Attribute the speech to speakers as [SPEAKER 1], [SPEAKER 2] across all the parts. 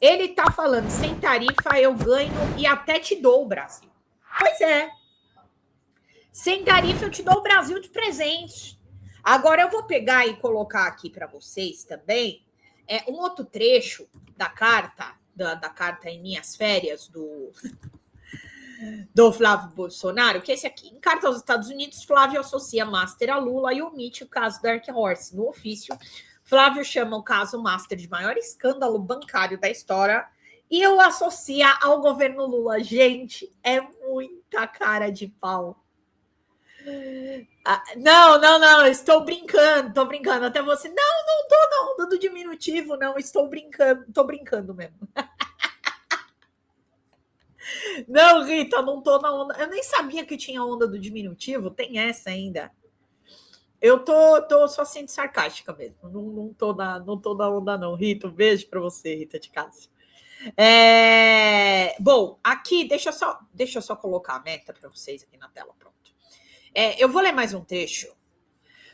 [SPEAKER 1] Ele tá falando, sem tarifa eu ganho e até te dou o Brasil. Pois é. Sem tarifa eu te dou o Brasil de presente. Agora eu vou pegar e colocar aqui para vocês também um outro trecho da carta, da carta em minhas férias do Flávio Bolsonaro, que é esse aqui. Em carta aos Estados Unidos, Flávio associa Master a Lula e omite o caso Dark Horse. No ofício, Flávio chama o caso Master de maior escândalo bancário da história e o associa ao governo Lula. Gente, é muita cara de pau. Não, estou brincando. Até você, não tô na onda do diminutivo, não, estou brincando mesmo. Não, Rita, não tô na onda. Eu nem sabia que tinha onda do diminutivo, tem essa ainda. Eu tô só sendo sarcástica mesmo. Não tô na onda, não. Rita, um beijo para você, Rita de Cássia. Bom, aqui, deixa eu só colocar a meta para vocês aqui na tela, pronto. Eu vou ler mais um trecho.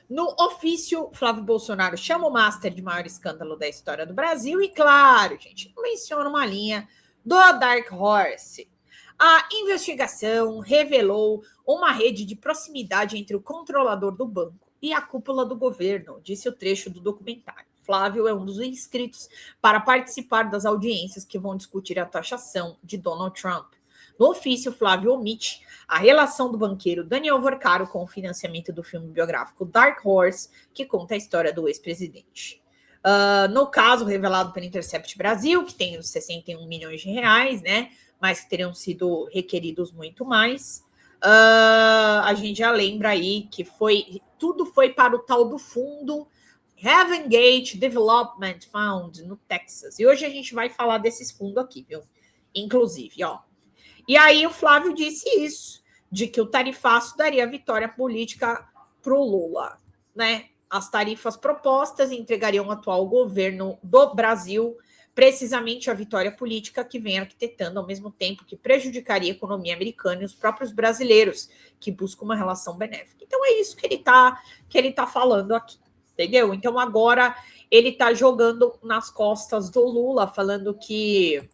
[SPEAKER 1] No ofício, Flávio Bolsonaro chama o Master de maior escândalo da história do Brasil e, claro, gente, menciona uma linha do Dark Horse. A investigação revelou uma rede de proximidade entre o controlador do banco e a cúpula do governo, disse o trecho do documentário. Flávio é um dos inscritos para participar das audiências que vão discutir a taxação de Donald Trump. No ofício, Flávio omite a relação do banqueiro Daniel Vorcaro com o financiamento do filme biográfico Dark Horse, que conta a história do ex-presidente. No caso revelado pelo Intercept Brasil, que tem os 61 milhões de reais, né, mas que teriam sido requeridos muito mais, a gente já lembra aí que tudo foi para o tal do fundo Heaven Gate Development Fund, no Texas. E hoje a gente vai falar desses fundos aqui, viu? Inclusive, ó. E aí o Flávio disse isso, de que o tarifaço daria vitória política para o Lula, né? As tarifas propostas entregariam ao atual governo do Brasil precisamente a vitória política que vem arquitetando ao mesmo tempo que prejudicaria a economia americana e os próprios brasileiros que buscam uma relação benéfica. Então é isso que ele tá falando aqui, entendeu? Então agora ele está jogando nas costas do Lula, falando que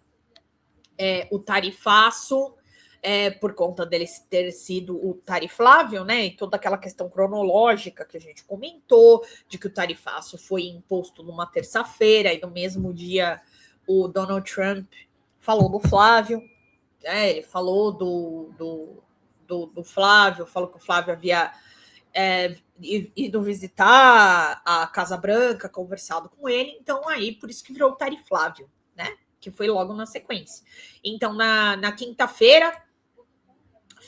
[SPEAKER 1] o tarifaço, por conta dele ter sido o tariflável, né, e toda aquela questão cronológica que a gente comentou, de que o tarifaço foi imposto numa terça-feira e no mesmo dia o Donald Trump falou do Flávio, ele falou do Flávio, falou que o Flávio havia ido visitar a Casa Branca, conversado com ele, então aí por isso que virou o tariflável, né? Que foi logo na sequência. Então, na quinta-feira,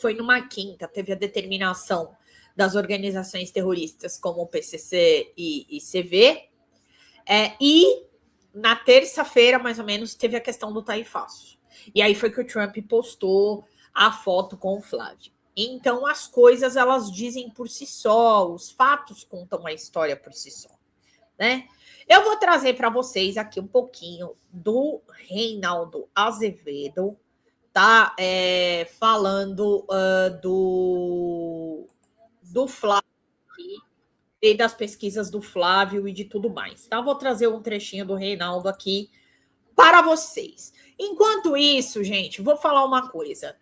[SPEAKER 1] foi numa quinta, teve a determinação das organizações terroristas como o PCC e CV, e na terça-feira, mais ou menos, teve a questão do tarifaço. E aí foi que o Trump postou a foto com o Flávio. Então, as coisas, elas dizem por si só, os fatos contam a história por si só, né? Eu vou trazer para vocês aqui um pouquinho do Reinaldo Azevedo, tá? Falando do Flávio e das pesquisas do Flávio e de tudo mais. Tá? Vou trazer um trechinho do Reinaldo aqui para vocês. Enquanto isso, gente, vou falar uma coisa.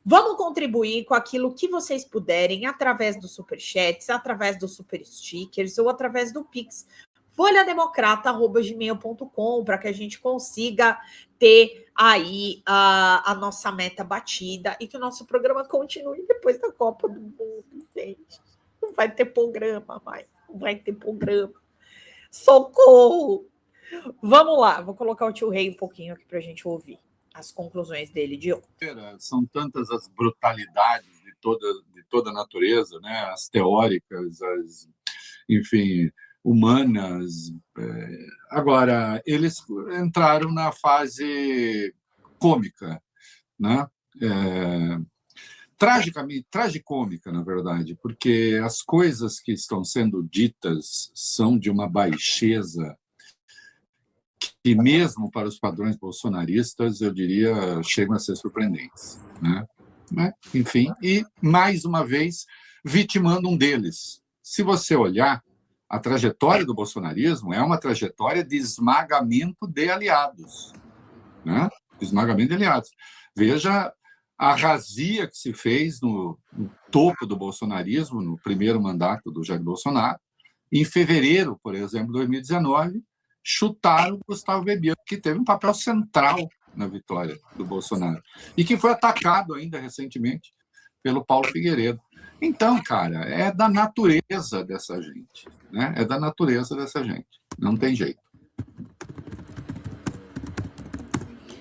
[SPEAKER 1] Vamos contribuir com aquilo que vocês puderem através dos superchats, através dos super stickers ou através do Pix. folhademocrata@gmail.com, para que a gente consiga ter aí a nossa meta batida e que o nosso programa continue depois da Copa do Mundo, gente. Não vai ter programa mais, não vai ter programa. Socorro! Vamos lá, vou colocar o tio Rei um pouquinho aqui para a gente ouvir as conclusões dele de ontem.
[SPEAKER 2] São tantas as brutalidades de toda a natureza, né? As teóricas, enfim, humanas. Agora, eles entraram na fase cômica, né? Tragicômica, na verdade, porque as coisas que estão sendo ditas são de uma baixeza que, mesmo para os padrões bolsonaristas, eu diria, chegam a ser surpreendentes, né? Enfim, e, mais uma vez, vitimando um deles. Se você olhar, a trajetória do bolsonarismo é uma trajetória de esmagamento de aliados. né? Esmagamento de aliados. Veja a razia que se fez no topo do bolsonarismo, no primeiro mandato do Jair Bolsonaro. Em fevereiro, por exemplo, de 2019, chutaram Gustavo Bebiano, que teve um papel central na vitória do Bolsonaro e que foi atacado ainda recentemente pelo Paulo Figueiredo. Então, cara, é da natureza dessa gente, né? É da natureza dessa gente. Não tem jeito.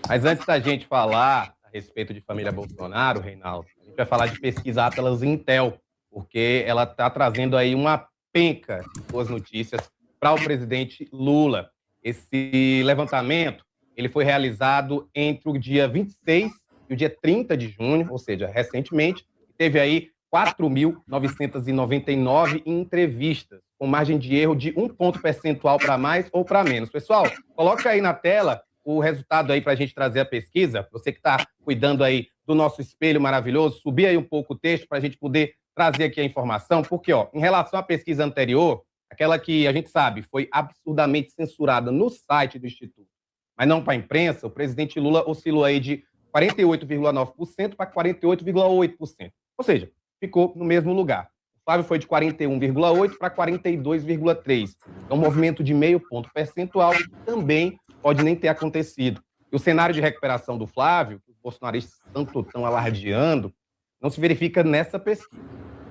[SPEAKER 3] Mas antes da gente falar a respeito de família Bolsonaro, Reinaldo, a gente vai falar de pesquisa Atlas Intel, porque ela está trazendo aí uma penca de boas notícias para o presidente Lula. Esse levantamento ele foi realizado entre o dia 26 e o dia 30 de junho, ou seja, recentemente, teve aí 4.999 entrevistas, com margem de erro de 1 ponto percentual para mais ou para menos. Pessoal, coloca aí na tela o resultado aí para a gente trazer a pesquisa. Você que está cuidando aí do nosso espelho maravilhoso, subir aí um pouco o texto para a gente poder trazer aqui a informação, porque, ó, em relação à pesquisa anterior, aquela que a gente sabe foi absurdamente censurada no site do Instituto, mas não para a imprensa, o presidente Lula oscilou aí de 48,9% para 48,8%. Ou seja, ficou no mesmo lugar. O Flávio foi de 41,8% para 42,3%. É um movimento de meio ponto percentual que também pode nem ter acontecido. E o cenário de recuperação do Flávio, que os bolsonaristas tanto estão alardeando, não se verifica nessa pesquisa.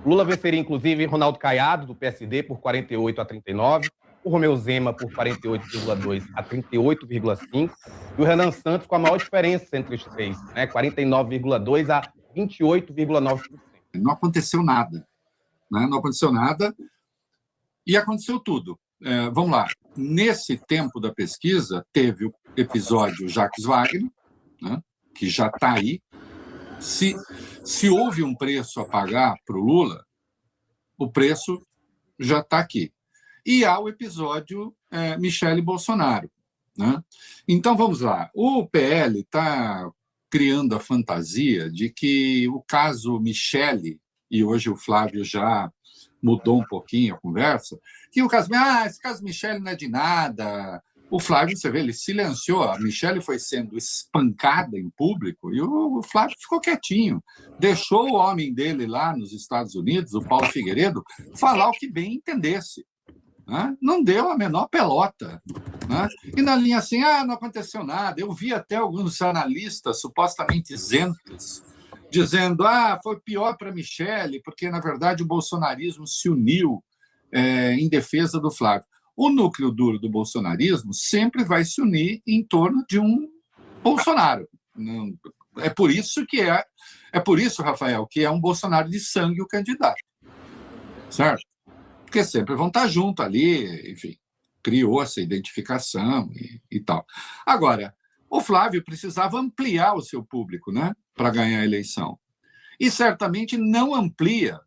[SPEAKER 3] Lula venceria, inclusive, Ronaldo Caiado, do PSD, por 48,39%, o Romeu Zema por 48,2% a 38,5%, e o Renan Santos com a maior diferença entre os três, né, 49,2% a 28,9%.
[SPEAKER 2] Não aconteceu nada, né? Não aconteceu nada e aconteceu tudo. Vamos lá. Nesse tempo da pesquisa, teve o episódio Jacques Wagner, né, que já está aí. Se houve um preço a pagar para o Lula, o preço já está aqui. E há o episódio Michele Bolsonaro, né? Então, vamos lá. O PL está criando a fantasia de que o caso Michele, e hoje o Flávio já mudou um pouquinho a conversa, que o caso, esse caso Michele não é de nada. O Flávio, você vê, ele silenciou, a Michele foi sendo espancada em público e o Flávio ficou quietinho, deixou o homem dele lá nos Estados Unidos, o Paulo Figueiredo, falar o que bem entendesse, né? Não deu a menor pelota, né? E na linha assim, não aconteceu nada. Eu vi até alguns analistas supostamente isentos dizendo, foi pior para Michele, porque, na verdade, o bolsonarismo se uniu em defesa do Flávio. O núcleo duro do bolsonarismo sempre vai se unir em torno de um Bolsonaro. É por isso, Rafael, que é um Bolsonaro de sangue o candidato. Certo? Porque sempre vão estar junto ali, enfim, criou essa identificação e tal. Agora, o Flávio precisava ampliar o seu público, né, para ganhar a eleição. E certamente não amplia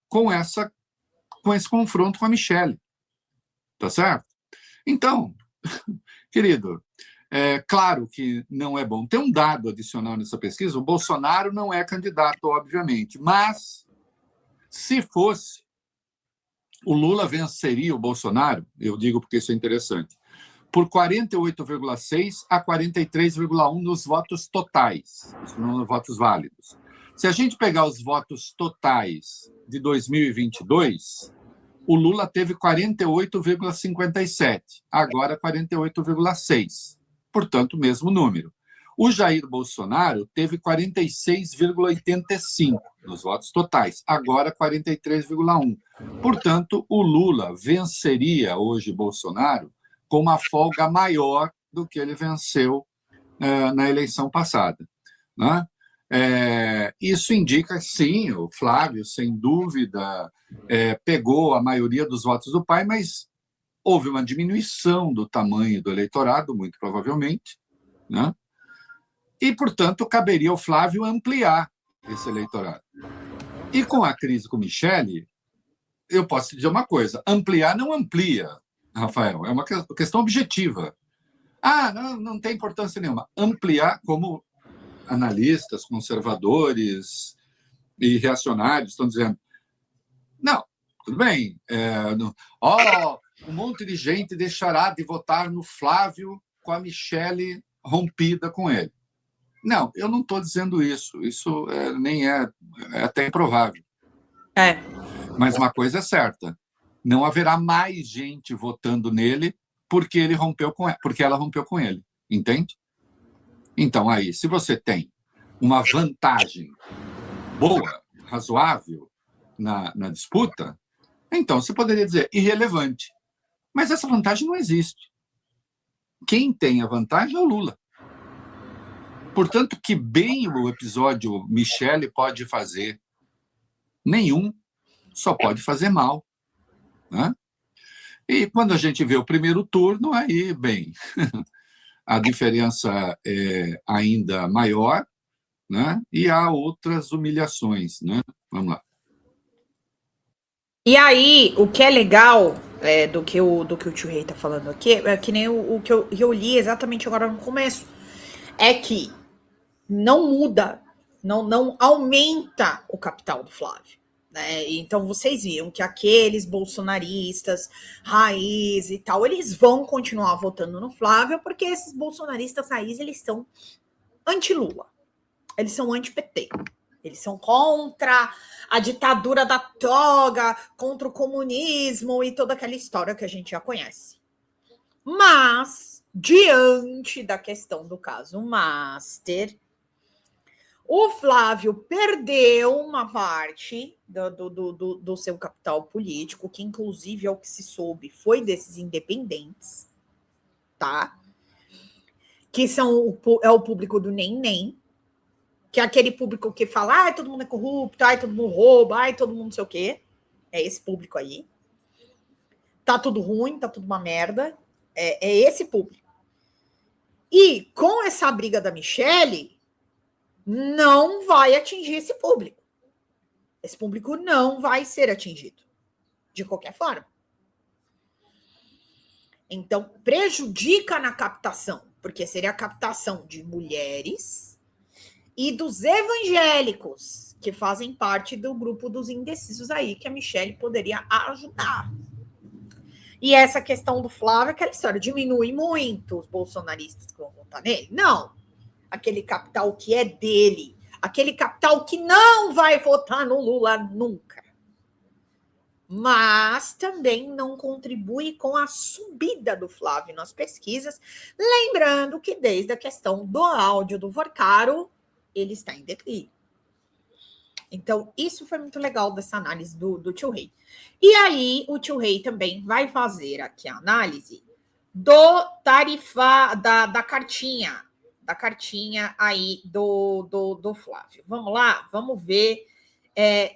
[SPEAKER 2] com esse confronto com a Michele. Tá certo? Então, querido, claro que não é bom. Tem um dado adicional nessa pesquisa: o Bolsonaro não é candidato, obviamente, mas se fosse, o Lula venceria o Bolsonaro, eu digo porque isso é interessante, por 48,6% a 43,1% nos votos totais, não nos votos válidos. Se a gente pegar os votos totais de 2022, o Lula teve 48,57%, agora 48,6%, portanto, o mesmo número. O Jair Bolsonaro teve 46,85% nos votos totais, agora 43,1%. Portanto, o Lula venceria hoje Bolsonaro com uma folga maior do que ele venceu na eleição passada, né? Isso indica, sim, o Flávio, sem dúvida, pegou a maioria dos votos do pai, mas houve uma diminuição do tamanho do eleitorado, muito provavelmente, né? E, portanto, caberia ao Flávio ampliar esse eleitorado. E com a crise com Michele, eu posso dizer uma coisa: ampliar não amplia, Rafael, é uma questão objetiva. Não tem importância nenhuma. Ampliar, como analistas, conservadores e reacionários estão dizendo, não, tudo bem, um monte de gente deixará de votar no Flávio com a Michele rompida com ele. Não, eu não estou dizendo isso. Isso nem é até improvável. Mas uma coisa é certa: não haverá mais gente votando nele porque ele rompeu com ela, porque ela rompeu com ele. Entende? Então, aí, se você tem uma vantagem boa, razoável na disputa, então você poderia dizer irrelevante. Mas essa vantagem não existe. Quem tem a vantagem é o Lula. Portanto, que bem o episódio Michele pode fazer? Nenhum. Só pode fazer mal. Né? E quando a gente vê o primeiro turno, aí, bem, a diferença é ainda maior, né? E há outras humilhações. Né? Vamos lá.
[SPEAKER 1] E aí, o que é legal do que o tio Rei tá falando aqui, é que nem o que eu li exatamente agora no começo, é que não muda, não aumenta o capital do Flávio. Né? Então, vocês viram que aqueles bolsonaristas, raiz e tal, eles vão continuar votando no Flávio, porque esses bolsonaristas raiz, eles são anti-Lula, eles são anti-PT. Eles são contra a ditadura da toga, contra o comunismo e toda aquela história que a gente já conhece. Mas, diante da questão do caso Master, o Flávio perdeu uma parte do seu capital político, que inclusive, ao que se soube, foi desses independentes, tá? Que é o público do Nem, que é aquele público que fala, todo mundo é corrupto, todo mundo rouba, todo mundo não sei o quê. É esse público aí. Tá tudo ruim, tá tudo uma merda. É esse público. E com essa briga da Michele, não vai atingir esse público. Esse público não vai ser atingido. De qualquer forma. Então, prejudica na captação, porque seria a captação de mulheres e dos evangélicos, que fazem parte do grupo dos indecisos aí, que a Michele poderia ajudar. E essa questão do Flávio, aquela história, diminui muito os bolsonaristas que vão votar nele? Não. Aquele capital que é dele, aquele capital que não vai votar no Lula nunca. Mas também não contribui com a subida do Flávio nas pesquisas, lembrando que desde a questão do áudio do Vorcaro, ele está em declínio. Então, isso foi muito legal dessa análise do tio Rei. E aí, o tio Rei também vai fazer aqui a análise do da cartinha aí do Flávio. Vamos lá? Vamos ver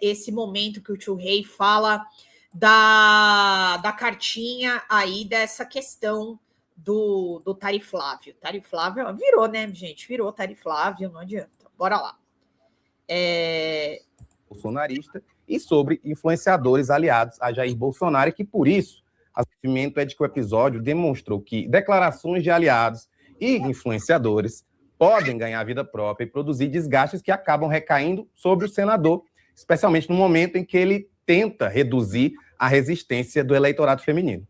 [SPEAKER 1] esse momento que o tio Rei fala da cartinha aí dessa questão do Tariflávio. Tariflávio virou, né, gente? Virou Tariflávio, não adianta. Bora lá.
[SPEAKER 3] Bolsonarista e sobre influenciadores aliados a Jair Bolsonaro, e que, por isso, o sentimento é de que o episódio demonstrou que declarações de aliados e influenciadores podem ganhar vida própria e produzir desgastes que acabam recaindo sobre o senador, especialmente no momento em que ele tenta reduzir a resistência do eleitorado feminino.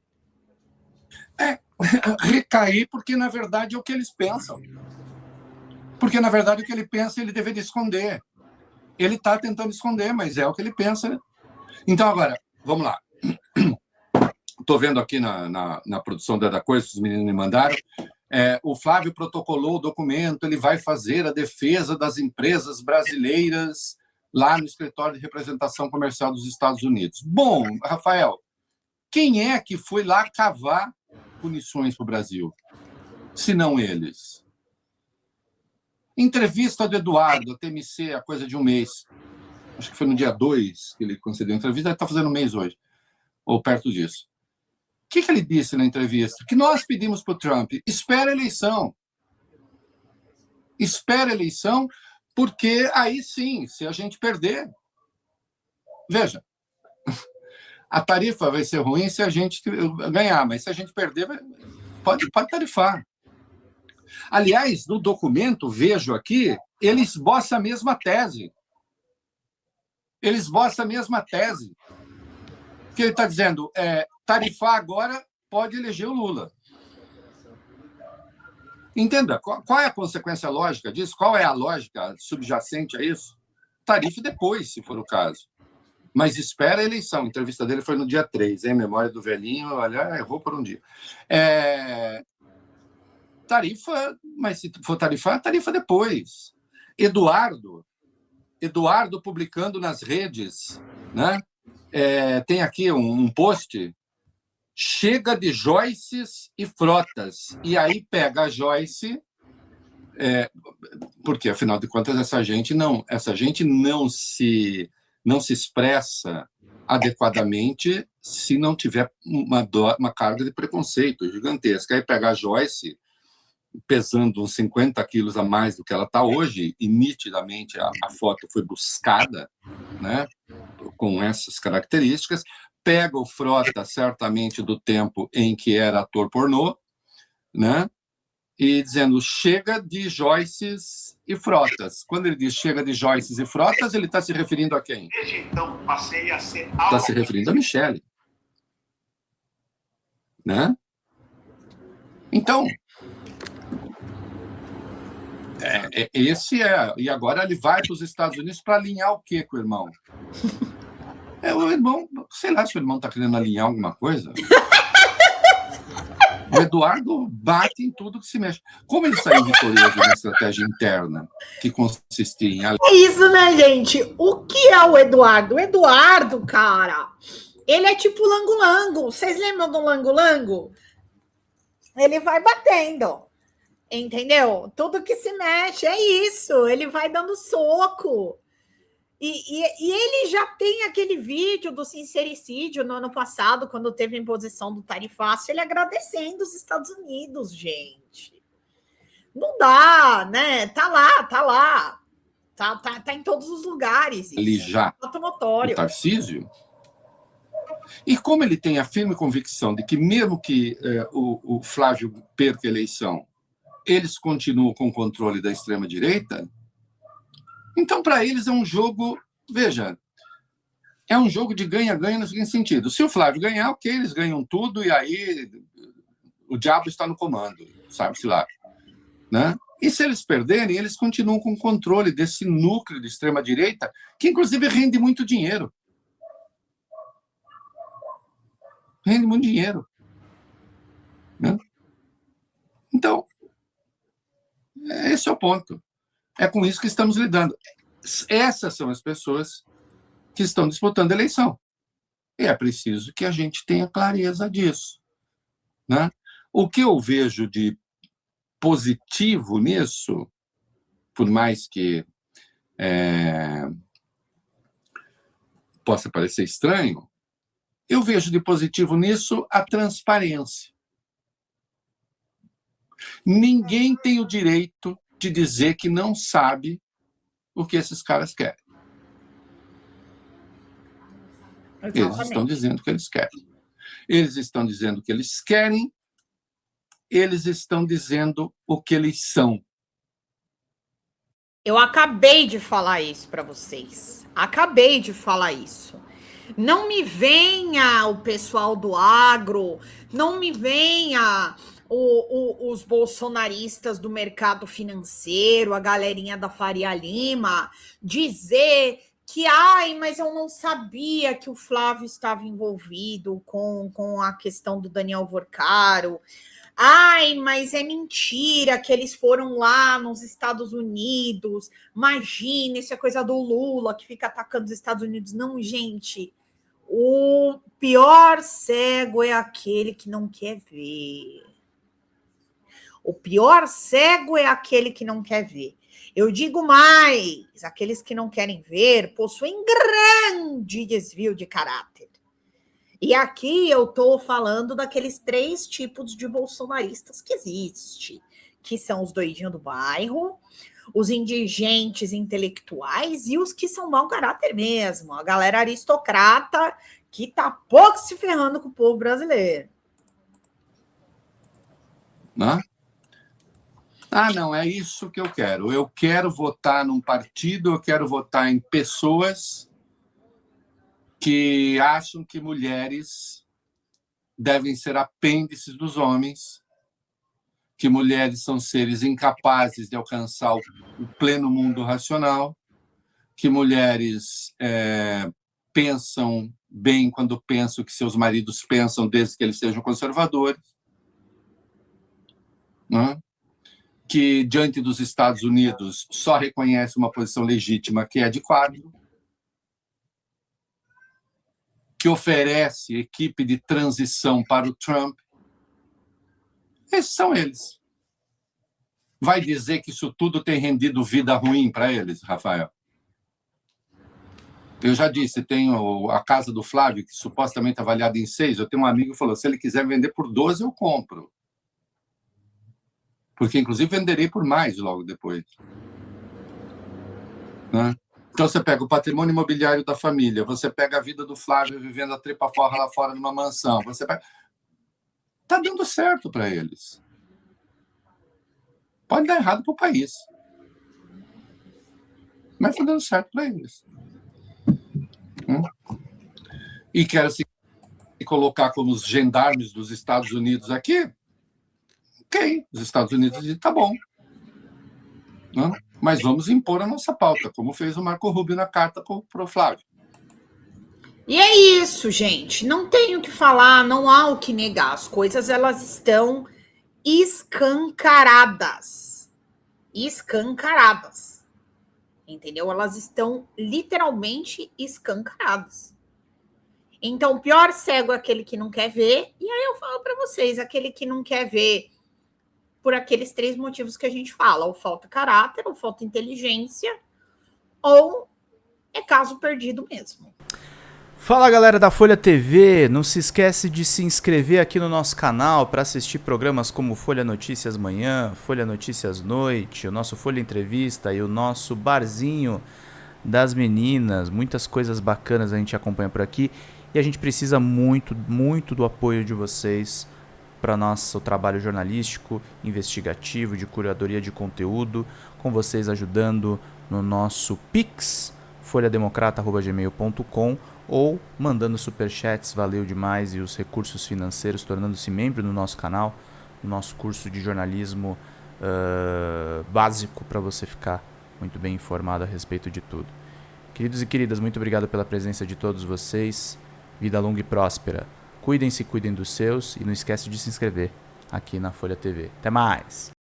[SPEAKER 2] Recair porque, na verdade, é o que eles pensam. Porque, na verdade, o que ele pensa, ele deveria esconder. Ele está tentando esconder, mas é o que ele pensa. Né? Então, agora, vamos lá. Estou vendo aqui na produção da coisa, os meninos me mandaram. O Flávio protocolou o documento, ele vai fazer a defesa das empresas brasileiras lá no Escritório de Representação Comercial dos Estados Unidos. Bom, Rafael, quem é que foi lá cavar punições para o Brasil, se não eles? Entrevista do Eduardo, a TMC, a coisa de um mês. Acho que foi no dia 2 que ele concedeu a entrevista, ele está fazendo um mês hoje, ou perto disso. O que ele disse na entrevista? Que nós pedimos para o Trump, espera a eleição. Espera a eleição, porque aí sim, se a gente perder... Veja, a tarifa vai ser ruim se a gente ganhar, mas se a gente perder, pode tarifar. Aliás, no documento, vejo aqui, ele esboça a mesma tese. Ele esboça a mesma tese. Que ele está dizendo, tarifar agora pode eleger o Lula. Entenda, qual é a consequência lógica disso? Qual é a lógica subjacente a isso? Tarife depois, se for o caso. Mas espera a eleição. A entrevista dele foi no dia 3, hein? Memória do velhinho, olha, errou por um dia. Tarifa, mas se for tarifar, tarifa depois. Eduardo publicando nas redes, né? Tem aqui um post, chega de Joyces e Frotas, e aí pega a Joyce, porque, afinal de contas, essa gente não se expressa adequadamente se não tiver uma carga de preconceito gigantesca. Aí pega a Joyce, pesando uns 50 quilos a mais do que ela está hoje, e nitidamente a foto foi buscada, né, com essas características. Pega o Frota, certamente do tempo em que era ator pornô, né, e dizendo chega de Joyces e Frotas. Quando ele diz chega de Joyces e Frotas, ele está se referindo a quem?
[SPEAKER 4] Então passei a ser
[SPEAKER 2] Está se referindo a Michele, né? Então, e agora ele vai para os Estados Unidos para alinhar o quê com o irmão? O irmão, sei lá se o irmão está querendo alinhar alguma coisa. O Eduardo bate em tudo que se mexe. Como ele saiu vitorioso na estratégia interna, que consistia em...
[SPEAKER 1] É isso, né, gente? O que é o Eduardo? O Eduardo, cara, ele é tipo Lango-Lango. Vocês lembram do Lango-Lango? Ele vai batendo, entendeu? Tudo que se mexe, é isso. Ele vai dando soco. E ele já tem aquele vídeo do sincericídio no ano passado, quando teve a imposição do tarifaço, ele agradecendo os Estados Unidos, gente. Não dá, né? Tá lá. Tá em todos os lugares.
[SPEAKER 2] Ali já,
[SPEAKER 1] notório.
[SPEAKER 2] O Tarcísio. E como ele tem a firme convicção de que, mesmo que o Flávio perca a eleição, eles continuam com o controle da extrema-direita, então, para eles, é um jogo... Veja, é um jogo de ganha-ganha no seguinte sentido. Se o Flávio ganhar, ok, eles ganham tudo, e aí o diabo está no comando, sabe-se lá. Né? E se eles perderem, eles continuam com o controle desse núcleo de extrema-direita, que, inclusive, rende muito dinheiro. Rende muito dinheiro. Né? Então, esse é o ponto. É com isso que estamos lidando. Essas são as pessoas que estão disputando a eleição. E é preciso que a gente tenha clareza disso. Né? O que eu vejo de positivo nisso, por mais que possa parecer estranho, eu vejo de positivo nisso a transparência. Ninguém tem o direito de dizer que não sabe o que esses caras querem. Exatamente. Eles estão dizendo o que eles querem. Eles estão dizendo o que eles querem, eles estão dizendo o que eles são.
[SPEAKER 1] Eu acabei de falar isso para vocês. Acabei de falar isso. Não me venha o pessoal do agro, não me venha os bolsonaristas do mercado financeiro, a galerinha da Faria Lima, dizer que, mas eu não sabia que o Flávio estava envolvido com a questão do Daniel Vorcaro. Mas é mentira que eles foram lá nos Estados Unidos. Imagina, isso é coisa do Lula, que fica atacando os Estados Unidos. Não, gente. O pior cego é aquele que não quer ver. O pior cego é aquele que não quer ver. Eu digo mais, aqueles que não querem ver possuem grande desvio de caráter. E aqui eu estou falando daqueles 3 tipos de bolsonaristas que existem, que são os doidinhos do bairro, os indigentes intelectuais e os que são mau caráter mesmo, a galera aristocrata que tá pouco se ferrando com o povo brasileiro.
[SPEAKER 2] Não? Não, é isso que eu quero. Eu quero votar num partido, eu quero votar em pessoas que acham que mulheres devem ser apêndices dos homens, que mulheres são seres incapazes de alcançar o pleno mundo racional, que mulheres pensam bem quando pensam que seus maridos pensam, desde que eles sejam conservadores, né? Que, diante dos Estados Unidos, só reconhece uma posição legítima, que é de quadro, que oferece equipe de transição para o Trump. Esses são eles. Vai dizer que isso tudo tem rendido vida ruim para eles, Rafael? Eu já disse, tenho a casa do Flávio, que supostamente é avaliada em 6. Eu tenho um amigo que falou, se ele quiser vender por 12, eu compro. Porque, inclusive, venderei por mais logo depois. Né? Então, você pega o patrimônio imobiliário da família, você pega a vida do Flávio vivendo a tripa-forra lá fora numa mansão, você pega... Está dando certo para eles. Pode dar errado para o país. Mas está dando certo para eles. E quer se colocar como os gendarmes dos Estados Unidos aqui? Ok, os Estados Unidos dizem, tá bom. Mas vamos impor a nossa pauta, como fez o Marco Rubio na carta para o Flávio.
[SPEAKER 1] E é isso, gente. Não tem o que falar, não há o que negar. As coisas, elas estão escancaradas. Escancaradas. Entendeu? Elas estão literalmente escancaradas. Então, o pior cego é aquele que não quer ver. E aí eu falo para vocês, aquele que não quer ver por aqueles 3 motivos que a gente fala. Ou falta caráter, ou falta inteligência, ou é caso perdido mesmo.
[SPEAKER 5] Fala, galera da Folha TV, não se esquece de se inscrever aqui no nosso canal para assistir programas como Folha Notícias Manhã, Folha Notícias Noite, o nosso Folha Entrevista e o nosso Barzinho das Meninas. Muitas coisas bacanas a gente acompanha por aqui e a gente precisa muito, muito do apoio de vocês para nosso trabalho jornalístico, investigativo, de curadoria de conteúdo, com vocês ajudando no nosso Pix, folhademocrata@gmail.com, ou mandando superchats, valeu demais, e os recursos financeiros, tornando-se membro do nosso canal, no nosso curso de jornalismo básico, para você ficar muito bem informado a respeito de tudo. Queridos e queridas, muito obrigado pela presença de todos vocês, vida longa e próspera, cuidem-se, cuidem dos seus, e não esquece de se inscrever aqui na Folha TV. Até mais!